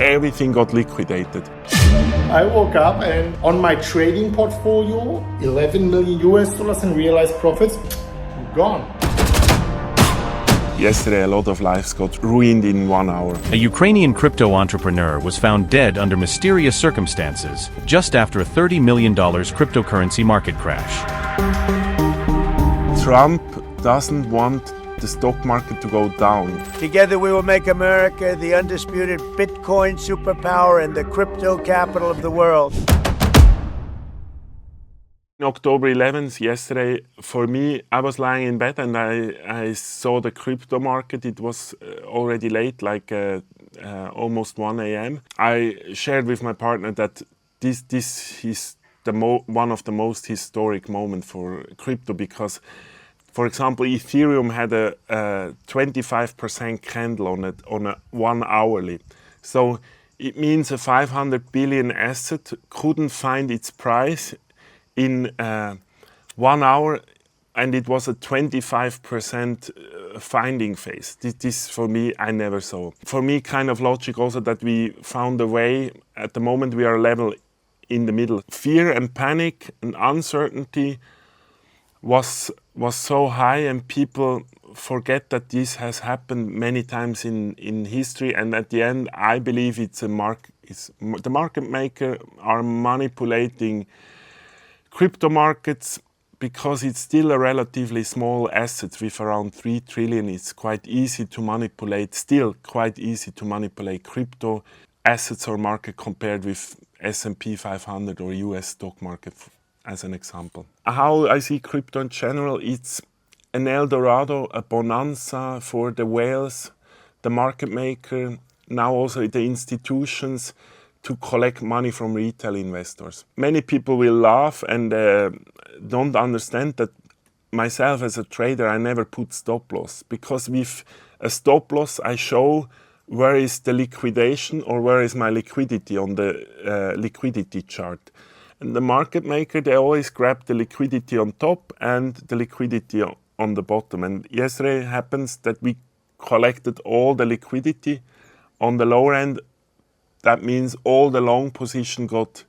everything got liquidated. I woke up and on my trading portfolio, 11 million US dollars in realized profits, gone. Yesterday, a lot of lives got ruined in 1 hour. A Ukrainian crypto entrepreneur was found dead under mysterious circumstances just after a $30 million cryptocurrency market crash. Trump doesn't want the stock market to go down. Together we will make America the undisputed Bitcoin superpower and the crypto capital of the world. October 11th, yesterday, for me, I was lying in bed and I saw the crypto market. It was already late, like almost 1 a.m. I shared with my partner that this is one of the most historic moments for crypto because, for example, Ethereum had a 25% candle on a 1 hourly. So it means a 500 billion asset couldn't find its price in 1 hour, and it was a 25% finding phase. This for me, I never saw. For me, kind of logic also that we found a way. At the moment, we are level in the middle. Fear and panic and uncertainty was so high, and people forget that this has happened many times in history. And at the end, I believe it's the market maker are manipulating crypto markets because it's still a relatively small asset with around 3 trillion. It's quite easy to manipulate, still quite easy to manipulate crypto assets or market compared with S&P 500 or US stock market as an example. How I see crypto in general, it's an El Dorado, a bonanza for the whales, the market maker, now also the institutions, to collect money from retail investors. Many people will laugh and don't understand that myself as a trader, I never put stop loss, because with a stop loss I show where is the liquidation or where is my liquidity on the liquidity chart. And the market maker, they always grab the liquidity on top and the liquidity on the bottom. And yesterday happens that we collected all the liquidity on the lower end. That means all the long position got,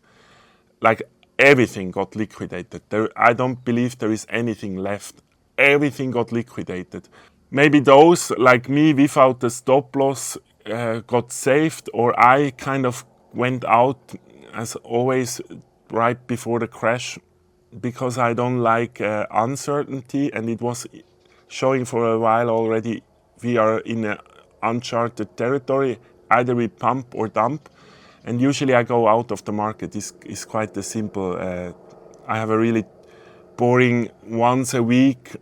like everything got liquidated. I don't believe there is anything left. Everything got liquidated. Maybe those like me without the stop loss got saved, or I kind of went out as always right before the crash because I don't like uncertainty, and it was showing for a while already we are in an uncharted territory. Either we pump or dump, and usually I go out of the market. It's quite a simple. I have a really boring once a week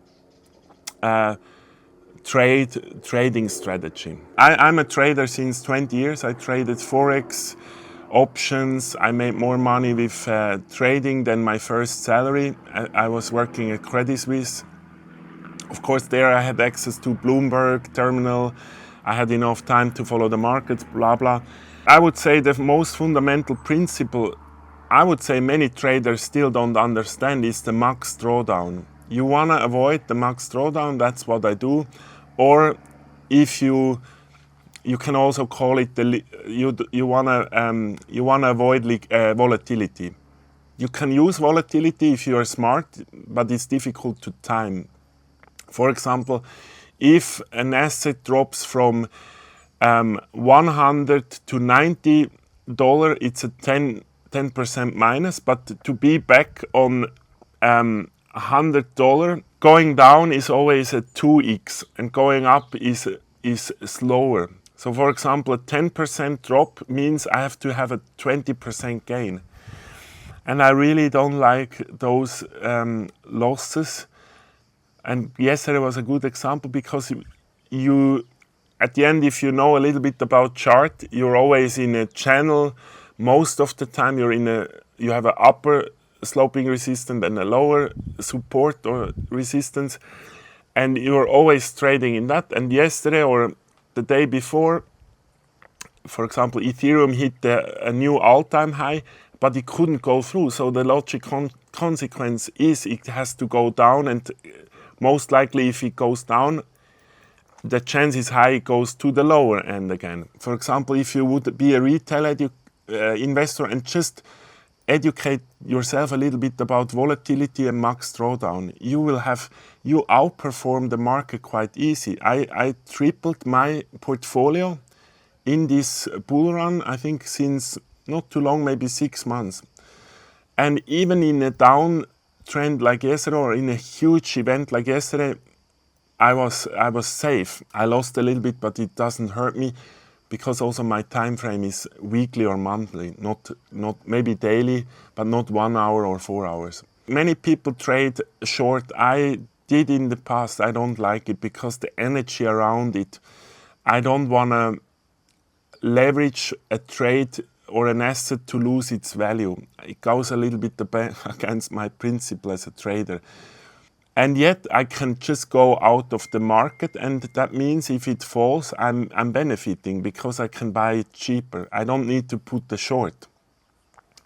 trading strategy. I'm a trader since 20 years. I traded Forex, options. I made more money with trading than my first salary. I was working at Credit Suisse. Of course, there I had access to Bloomberg terminal. I had enough time to follow the market, blah, blah. I would say the most fundamental principle, I would say many traders still don't understand, is the max drawdown. You want to avoid the max drawdown, that's what I do. Or if you can also call it, you want to avoid volatility. You can use volatility if you are smart, but it's difficult to time. For example, if an asset drops from $100 to $90, it's a 10% minus. But to be back on $100, going down is always a 2x, and going up is slower. So, for example, a 10% drop means I have to have a 20% gain, and I really don't like those losses. And yesterday was a good example because you, at the end, if you know a little bit about chart, you're always in a channel. Most of the time you have an upper sloping resistance and a lower support or resistance, and you're always trading in that. And yesterday or the day before, for example, Ethereum hit a new all-time high, but it couldn't go through. So the logic consequence is it has to go down, and most likely if it goes down, the chance is high it goes to the lower end again. For example, if you would be a retail investor and just educate yourself a little bit about volatility and max drawdown, you outperform the market quite easy. I tripled my portfolio in this bull run, I think since not too long, maybe 6 months. And even in a downtrend like yesterday, or in a huge event like yesterday, I was safe. I lost a little bit, but it doesn't hurt me, because also my time frame is weekly or monthly, not maybe daily, but not 1 hour or 4 hours. Many people trade short. I did in the past. I don't like it because the energy around it. I don't want to leverage a trade or an asset to lose its value. It goes a little bit against my principle as a trader. And yet I can just go out of the market, and that means if it falls, I'm benefiting because I can buy it cheaper. I don't need to put the short,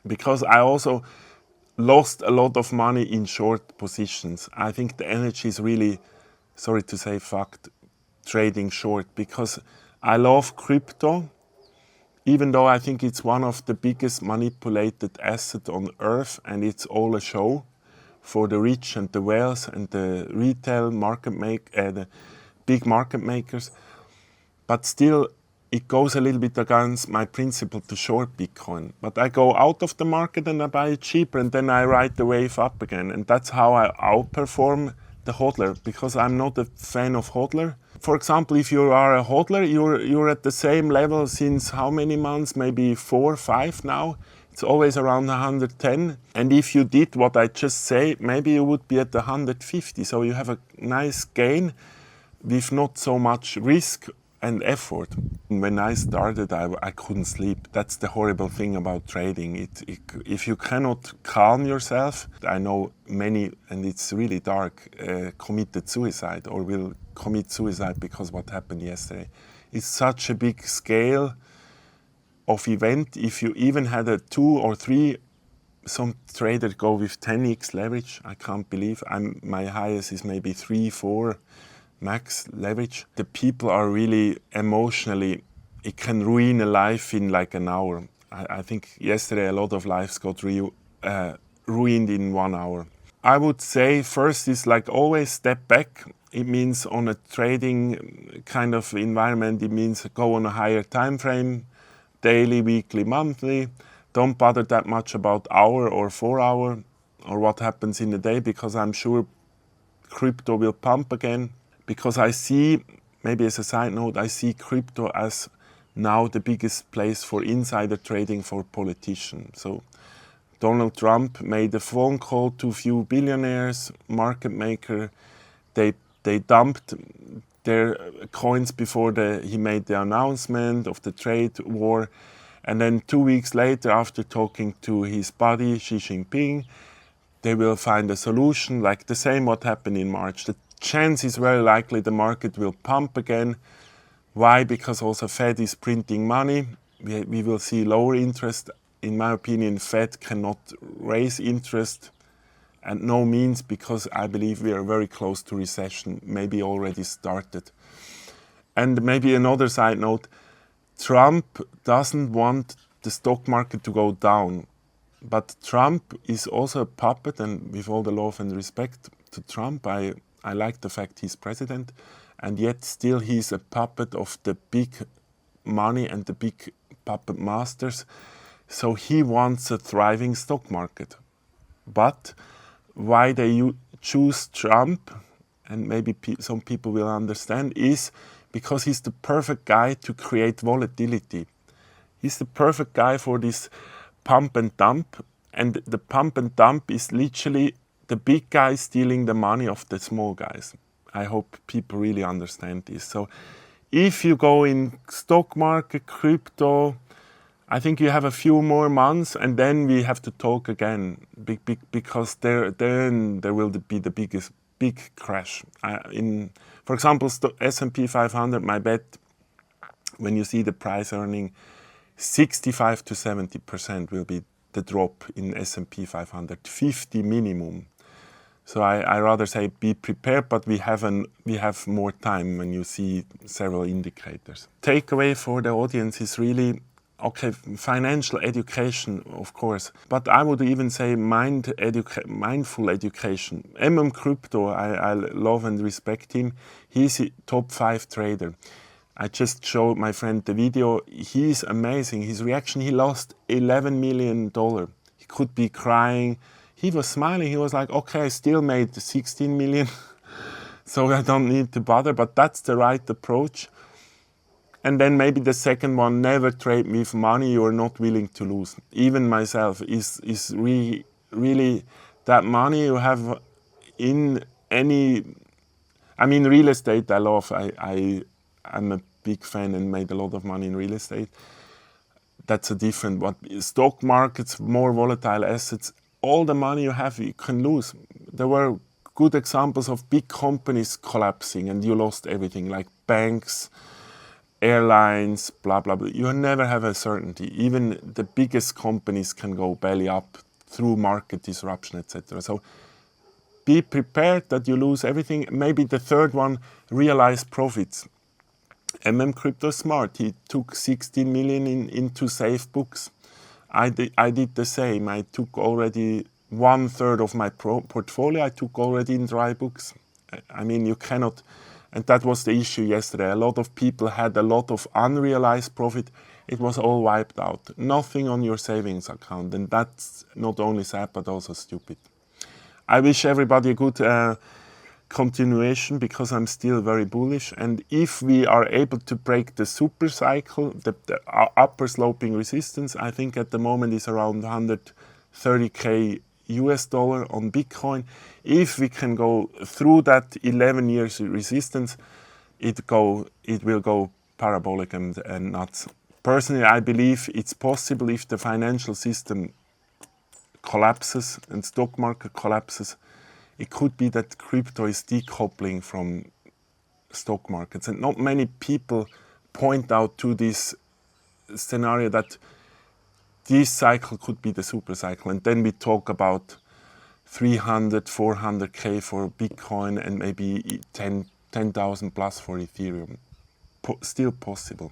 because I also lost a lot of money in short positions. I think the energy is really, sorry to say, fucked trading short, because I love crypto, even though I think it's one of the biggest manipulated assets on earth, and it's all a show for the rich and the wealth and the retail the big market makers. But still, it goes a little bit against my principle to short Bitcoin. But I go out of the market and I buy it cheaper, and then I ride the wave up again. And that's how I outperform the hodler, because I'm not a fan of hodler. For example, if you are a hodler, you're at the same level since how many months? Maybe 4 or 5 now. It's always around 110. And if you did what I just say, maybe you would be at 150. So you have a nice gain with not so much risk and effort. When I started, I couldn't sleep. That's the horrible thing about trading. If you cannot calm yourself, I know many, and it's really dark, committed suicide or will commit suicide because what happened yesterday. It's such a big scale of event. If you even had a 2 or 3, some traders go with 10x leverage. I can't believe. My highest is maybe 3, 4 max leverage. The people are really emotionally, it can ruin a life in like an hour. I think yesterday a lot of lives got ruined in 1 hour. I would say first is like always step back. It means on a trading kind of environment, it means go on a higher time frame, daily, weekly, monthly. Don't bother that much about hour or 4 hour or what happens in the day, because I'm sure crypto will pump again. Because I see, maybe as a side note, I see crypto as now the biggest place for insider trading for politicians. So Donald Trump made a phone call to a few billionaires, market maker. They dumped their coins before he made the announcement of the trade war. And then 2 weeks later, after talking to his buddy, Xi Jinping, they will find a solution, like the same what happened in March. The chance is very likely the market will pump again. Why? Because also Fed is printing money. We will see lower interest. In my opinion, Fed cannot raise interest and no means, because I believe we are very close to recession, maybe already started. And maybe another side note, Trump doesn't want the stock market to go down. But Trump is also a puppet, and with all the love and respect to Trump, I like the fact he's president, and yet still he's a puppet of the big money and the big puppet masters. So he wants a thriving stock market. But why they choose Trump, and maybe some people will understand, is because he's the perfect guy to create volatility. He's the perfect guy for this pump and dump, and the pump and dump is literally the big guys stealing the money of the small guys. I hope people really understand this. So if you go in stock market, crypto, I think you have a few more months, and then we have to talk again, because then there will be the big crash. For example, S&P 500, my bet, when you see the price earning, 65 to 70% will be the drop in S&P 500, 50 minimum. So I rather say be prepared, but we have more time when you see several indicators. Takeaway for the audience is really, okay, financial education, of course, but I would even say mindful education. Crypto, I love and respect him. He's a top 5 trader. I just showed my friend the video. He's amazing. His reaction, he lost $11 million. He could be crying. He was smiling. He was like, okay, I still made 16 million. So I don't need to bother, but that's the right approach. And then maybe the second one, never trade with money you're not willing to lose. Even myself is really that money you have in any, I mean, real estate I love. I'm a big fan and made a lot of money in real estate. That's a different one. Stock markets, more volatile assets, all the money you have, you can lose. There were good examples of big companies collapsing and you lost everything, like banks, airlines, blah, blah, blah. You never have a certainty. Even the biggest companies can go belly up through market disruption, etc. So be prepared that you lose everything. Maybe the third one, realize profits. Crypto is smart. He took 16 million into safe books. I did the same. I took already 1/3 of my portfolio. I took already in dry books. I mean, you cannot, and that was the issue yesterday. A lot of people had a lot of unrealized profit. It was all wiped out. Nothing on your savings account, and that's not only sad but also stupid. I wish everybody a good continuation, because I'm still very bullish. And if we are able to break the super cycle, the upper sloping resistance, I think at the moment is around 130K US dollar on Bitcoin. If we can go through that 11 years resistance, it will go parabolic and nuts. Personally, I believe it's possible if the financial system collapses and stock market collapses. It could be that crypto is decoupling from stock markets. And not many people point out to this scenario that this cycle could be the super cycle. And then we talk about 300, 400K for Bitcoin and maybe 10,000 plus for Ethereum. Still possible.